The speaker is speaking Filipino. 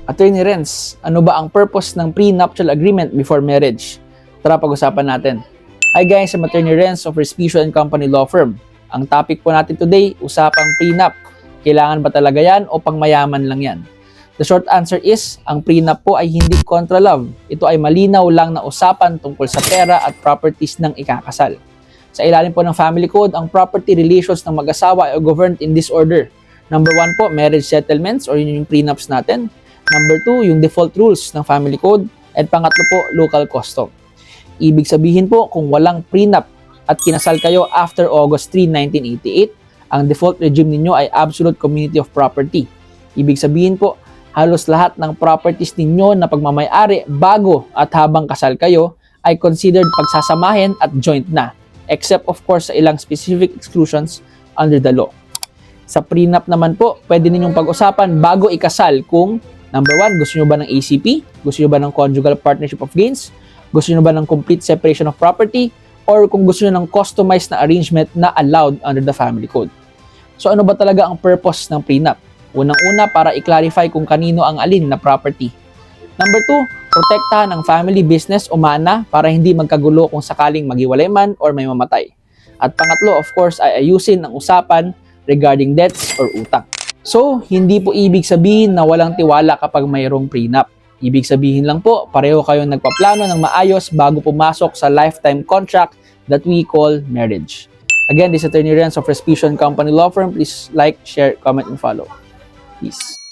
Attorney Renz, ano ba ang purpose ng prenuptial agreement before marriage? Tara pag-usapan natin. Hi guys, I'm Attorney Renz of Respicio & Company Law Firm. Ang topic po natin today, usapang prenup. Kailangan ba talaga yan o pangmayaman lang yan? The short answer is, ang prenup po ay hindi kontra love. Ito ay malinaw lang na usapan tungkol sa pera at properties ng ikakasal. Sa ilalim po ng Family Code, ang property relations ng mag-asawa ay governed in this order. Number 1 po, marriage settlements or yun yung prenups natin. Number 2, yung default rules ng Family Code. And pangatlo po, local custom. Ibig sabihin po, kung walang prenup at kinasal kayo after August 3, 1988, ang default regime ninyo ay absolute community of property. Ibig sabihin po, halos lahat ng properties ninyo na pagmamay-ari bago at habang kasal kayo ay considered pagsasamahin at joint na, except of course sa ilang specific exclusions under the law. Sa prenup naman po, pwede ninyong pag-usapan bago ikasal kung number 1, gusto nyo ba ng ACP? Gusto nyo ba ng conjugal partnership of gains? Gusto nyo ba ng complete separation of property? Or kung gusto nyo ng customized na arrangement na allowed under the Family Code. So ano ba talaga ang purpose ng prenup? Unang-una, para i-clarify kung kanino ang alin na property. Number 2, protektahan ang family business o mana para hindi magkagulo kung sakaling maghiwalay man or may mamatay. At pangatlo, of course, ay ayusin ang usapan regarding debts or utang. So, hindi po ibig sabihin na walang tiwala kapag mayroong prenup. Ibig sabihin lang po, pareho kayong nagpaplano ng maayos bago pumasok sa lifetime contract that we call marriage. Again, this is Attorney Renz of Respicio & Company Law Firm. Please like, share, comment, and follow. Peace.